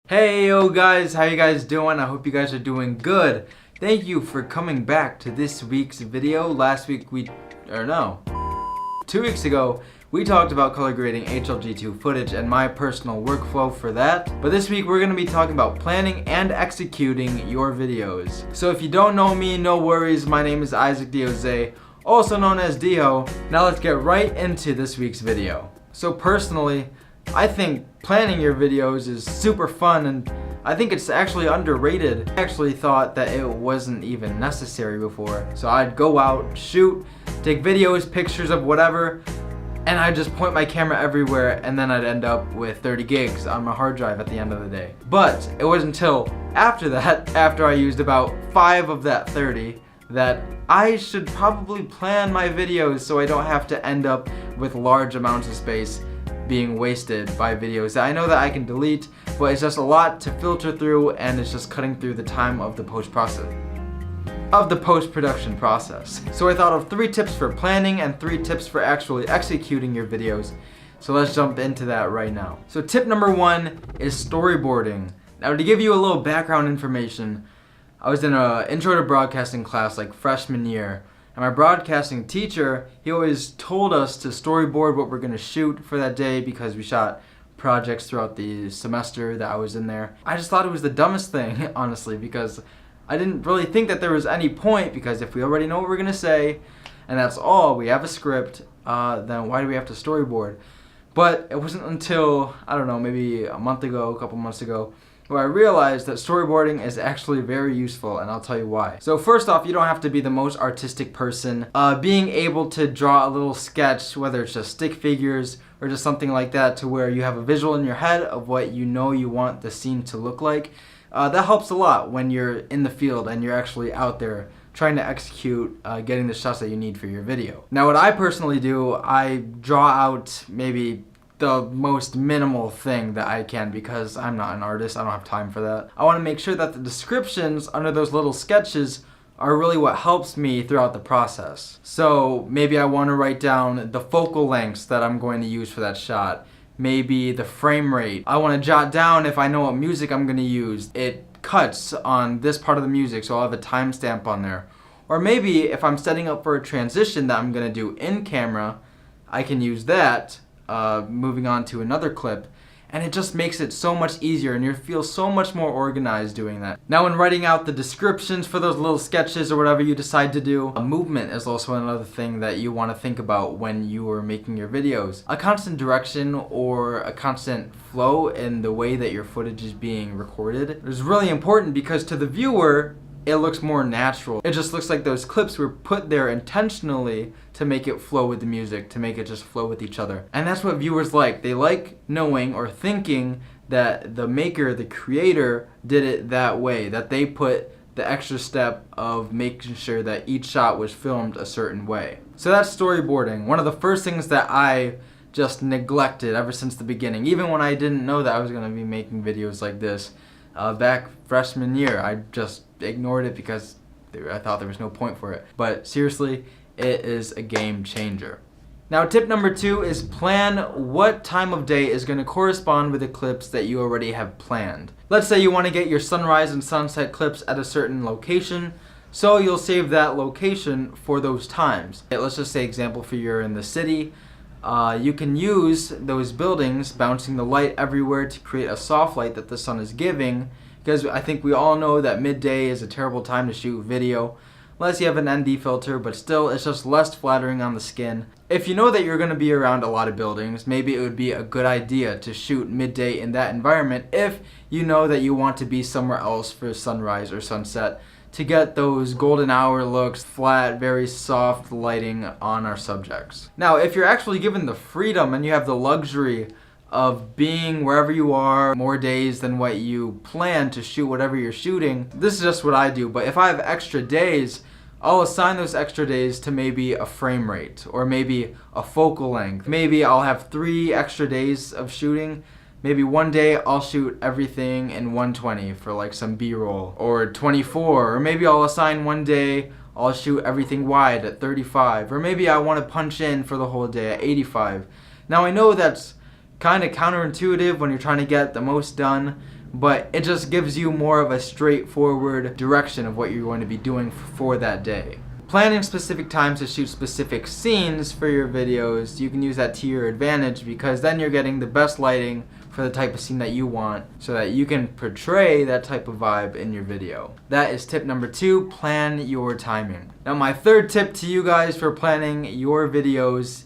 Hey yo guys, how you guys doing? I hope you guys are doing good. Thank you for coming back to this week's video. Last week 2 weeks ago, we talked about color grading HLG2 footage and my personal workflow for that. But this week we're going to be talking about planning and executing your videos. So if you don't know me, no worries. My name is Isaac DeJose, also known as DEHO. Now let's get right into this week's video. So personally, I think planning your videos is super fun, and I think it's actually underrated. I actually thought that it wasn't even necessary before. So I'd go out, shoot, take videos, pictures of whatever, and I'd just point my camera everywhere, and then I'd end up with 30 gigs on my hard drive at the end of the day. But it wasn't until after that, after I used about 5 of that 30, that I should probably plan my videos so I don't have to end up with large amounts of space being wasted by videos that I know that I can delete, but it's just a lot to filter through, and it's just cutting through the time of the post-production process. So I thought of 3 tips for planning and 3 tips for actually executing your videos. So let's jump into that right now. So tip number 1 is storyboarding. Now, to give you a little background information, I was in an intro to broadcasting class like freshman year. And my broadcasting teacher, he always told us to storyboard what we're going to shoot for that day because we shot projects throughout the semester that I was in there. I just thought it was the dumbest thing, honestly, because I didn't really think that there was any point, because if we already know what we're going to say, and that's all, we have a script, then why do we have to storyboard? But it wasn't until, I don't know, maybe a couple months ago, where I realized that storyboarding is actually very useful, and I'll tell you why. So first off, you don't have to be the most artistic person. Being able to draw a little sketch, whether it's just stick figures or just something like that, to where you have a visual in your head of what you know you want the scene to look like, that helps a lot when you're in the field and you're actually out there trying to execute getting the shots that you need for your video. Now what I personally do, I draw out maybe the most minimal thing that I can, because I'm not an artist, I don't have time for that. I want to make sure that the descriptions under those little sketches are really what helps me throughout the process. So maybe I want to write down the focal lengths that I'm going to use for that shot, maybe the frame rate. I want to jot down if I know what music I'm going to use. It cuts on this part of the music, so I'll have a timestamp on there. Or maybe if I'm setting up for a transition that I'm going to do in camera, I can use that. Moving on to another clip, and it just makes it so much easier, and you feel so much more organized doing that. Now when writing out the descriptions for those little sketches or whatever you decide to do, movement is also another thing that you want to think about when you are making your videos. A constant direction or a constant flow in the way that your footage is being recorded is really important, because to the viewer, it looks more natural. It just looks like those clips were put there intentionally to make it flow with the music, to make it just flow with each other. And that's what viewers like. They like knowing or thinking that the maker, the creator, did it that way, that they put the extra step of making sure that each shot was filmed a certain way. So that's storyboarding. One of the first things that I just neglected ever since the beginning, even when I didn't know that I was going to be making videos like this. Back freshman year, I just ignored it because I thought there was no point for it. But seriously, it is a game changer. Now tip number 2 is plan what time of day is going to correspond with the clips that you already have planned. Let's say you want to get your sunrise and sunset clips at a certain location, so you'll save that location for those times. Let's just say, example, for you're in the city, you can use those buildings bouncing the light everywhere to create a soft light that the sun is giving, because I think we all know that midday is a terrible time to shoot video, unless you have an ND filter, but still it's just less flattering on the skin. If you know that you're going to be around a lot of buildings, maybe it would be a good idea to shoot midday in that environment if you know that you want to be somewhere else for sunrise or sunset, to get those golden hour looks, flat, very soft lighting on our subjects. Now, if you're actually given the freedom and you have the luxury of being wherever you are more days than what you plan to shoot whatever you're shooting, this is just what I do. But if I have extra days, I'll assign those extra days to maybe a frame rate or maybe a focal length. Maybe I'll have 3 extra days of shooting. Maybe one day I'll shoot everything in 120 for like some B-roll, or 24, or maybe I'll assign one day I'll shoot everything wide at 35, or maybe I want to punch in for the whole day at 85. Now I know that's kind of counterintuitive when you're trying to get the most done, but it just gives you more of a straightforward direction of what you're going to be doing for that day. Planning specific times to shoot specific scenes for your videos, you can use that to your advantage, because then you're getting the best lighting for the type of scene that you want so that you can portray that type of vibe in your video. That is tip number 2, plan your timing. Now my third tip to you guys for planning your videos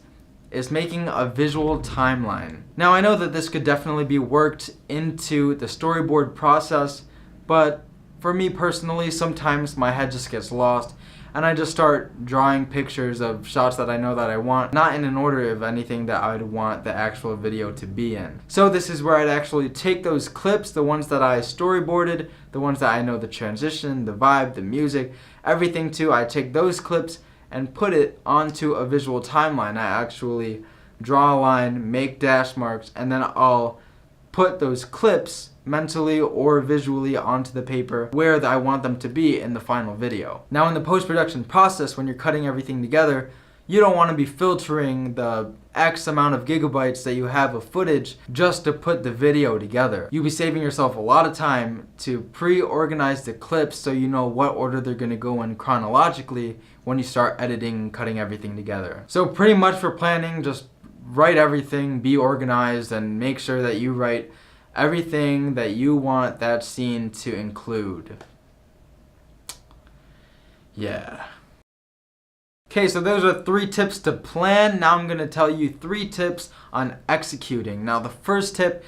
is making a visual timeline. Now I know that this could definitely be worked into the storyboard process, but for me personally, sometimes my head just gets lost and I just start drawing pictures of shots that I know that I want, not in an order of anything that I'd want the actual video to be in. So this is where I'd actually take those clips, the ones that I storyboarded, the ones that I know the transition, the vibe, the music, everything to, I take those clips and put it onto a visual timeline. I actually draw a line, make dash marks, and then I'll put those clips mentally or visually onto the paper where I want them to be in the final video. Now in the post-production process, when you're cutting everything together, you don't want to be filtering the X amount of gigabytes that you have of footage just to put the video together. You'll be saving yourself a lot of time to pre-organize the clips so you know what order they're going to go in chronologically when you start editing and cutting everything together. So pretty much for planning, just write everything, be organized, and make sure that you write everything that you want that scene to include. Yeah. Okay, so those are 3 tips to plan. Now I'm going to tell you 3 tips on executing. Now the first tip,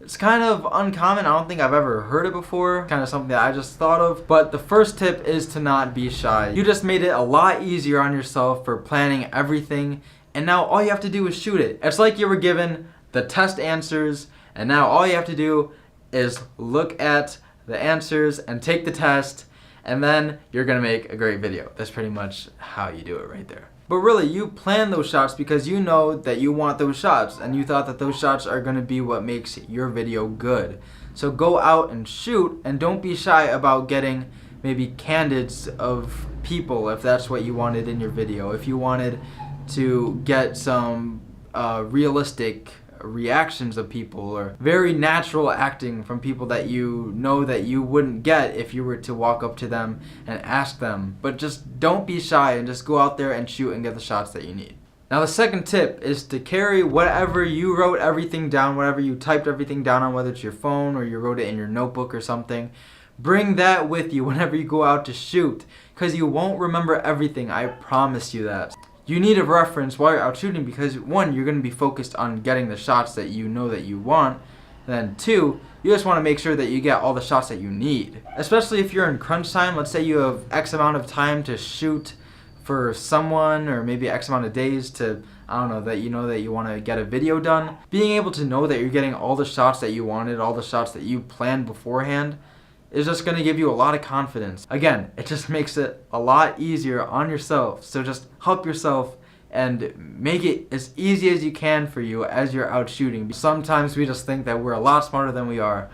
it's kind of uncommon. I don't think I've ever heard it before. Kind of something that I just thought of. But the first tip is to not be shy. You just made it a lot easier on yourself for planning everything, and now all you have to do is shoot it. It's like you were given the test answers, and now all you have to do is look at the answers and take the test, and then you're gonna make a great video. That's pretty much how you do it right there. But really, you plan those shots because you know that you want those shots, and you thought that those shots are gonna be what makes your video good. So go out and shoot, and don't be shy about getting maybe candids of people if that's what you wanted in your video. If you wanted to get some realistic reactions of people, or very natural acting from people that you know that you wouldn't get if you were to walk up to them and ask them. But just don't be shy and just go out there and shoot and get the shots that you need. Now the second tip is to carry whatever you wrote everything down, whatever you typed everything down on, whether it's your phone or you wrote it in your notebook or something. Bring that with you whenever you go out to shoot, because you won't remember everything, I promise you that. You need a reference while you're out shooting because 1, you're going to be focused on getting the shots that you know that you want, and then 2, you just want to make sure that you get all the shots that you need. Especially if you're in crunch time, let's say you have X amount of time to shoot for someone, or maybe X amount of days to, I don't know, that you want to get a video done. Being able to know that you're getting all the shots that you wanted, all the shots that you planned beforehand, is just going to give you a lot of confidence. Again, it just makes it a lot easier on yourself. So just help yourself and make it as easy as you can for you as you're out shooting. Sometimes we just think that we're a lot smarter than we are,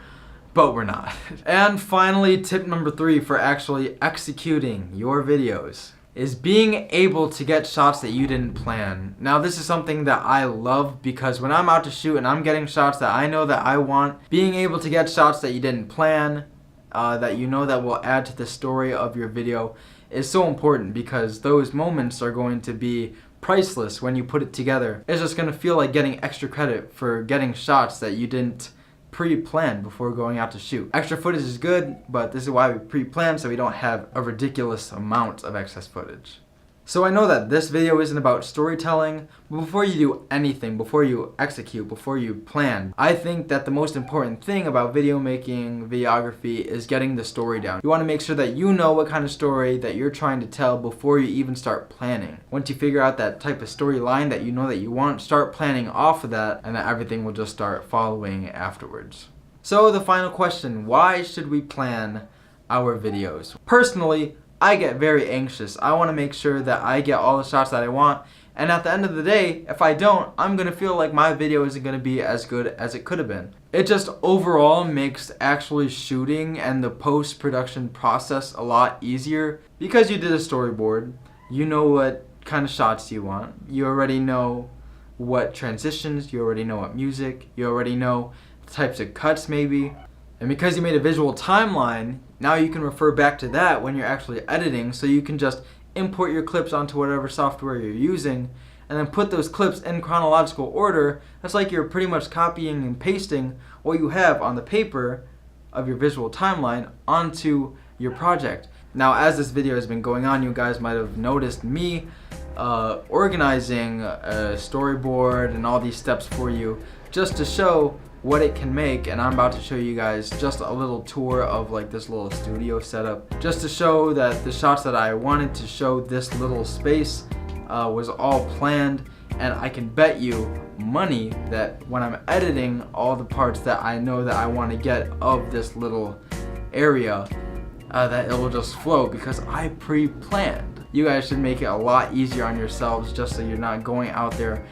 but we're not. And finally, tip number 3 for actually executing your videos is being able to get shots that you didn't plan. Now this is something that I love, because when I'm out to shoot and I'm getting shots that I know that I want, being able to get shots that you didn't plan, that you know that will add to the story of your video, is so important, because those moments are going to be priceless when you put it together. It's just going to feel like getting extra credit for getting shots that you didn't pre-plan before going out to shoot. Extra footage is good, but this is why we pre-plan, so we don't have a ridiculous amount of excess footage. So I know that this video isn't about storytelling, but before you do anything, before you execute, before you plan, I think that the most important thing about video making, videography, is getting the story down. You want to make sure that you know what kind of story that you're trying to tell before you even start planning. Once you figure out that type of storyline that you know that you want, start planning off of that, and then everything will just start following afterwards. So the final question, why should we plan our videos? Personally, I get very anxious. I want to make sure that I get all the shots that I want, and at the end of the day, if I don't, I'm going to feel like my video isn't going to be as good as it could have been. It just overall makes actually shooting and the post-production process a lot easier, because you did a storyboard, you know what kind of shots you want, you already know what transitions, you already know what music, you already know the types of cuts maybe. And because you made a visual timeline, now you can refer back to that when you're actually editing, so you can just import your clips onto whatever software you're using and then put those clips in chronological order. That's like you're pretty much copying and pasting what you have on the paper of your visual timeline onto your project. Now, as this video has been going on, you guys might have noticed me organizing a storyboard and all these steps for you just to show what it can make. And I'm about to show you guys just a little tour of like this little studio setup, just to show that the shots that I wanted to show this little space was all planned. And I can bet you money that when I'm editing all the parts that I know that I want to get of this little area, that it will just flow because I pre-planned. You guys should make it a lot easier on yourselves, just so you're not going out there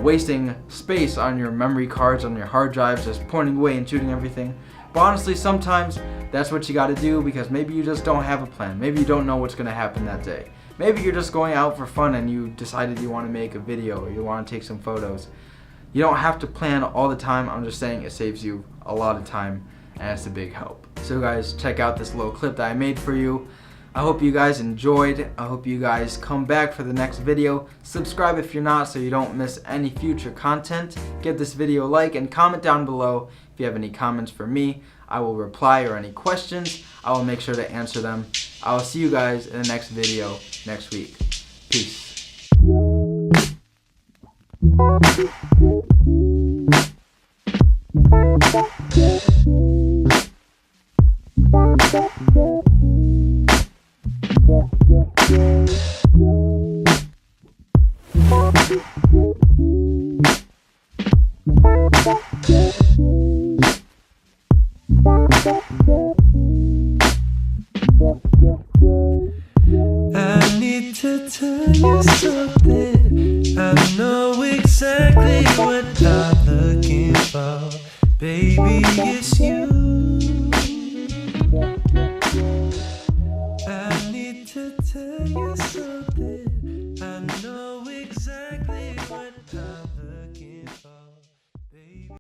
wasting space on your memory cards, on your hard drives, just pointing away and shooting everything. But honestly, sometimes that's what you gotta do, because maybe you just don't have a plan. Maybe you don't know what's gonna happen that day. Maybe you're just going out for fun and you decided you want to make a video or you want to take some photos. You don't have to plan all the time. I'm just saying it saves you a lot of time and it's a big help. So guys, check out this little clip that I made for you. I hope you guys enjoyed. I hope you guys come back for the next video. Subscribe if you're not, so you don't miss any future content. Give this video a like and comment down below if you have any comments for me. I will reply, or any questions, I will make sure to answer them. I will see you guys in the next video next week. Peace. I need to tell you something. I know exactly what I'm looking for. Baby, it's you. I need to tell you something.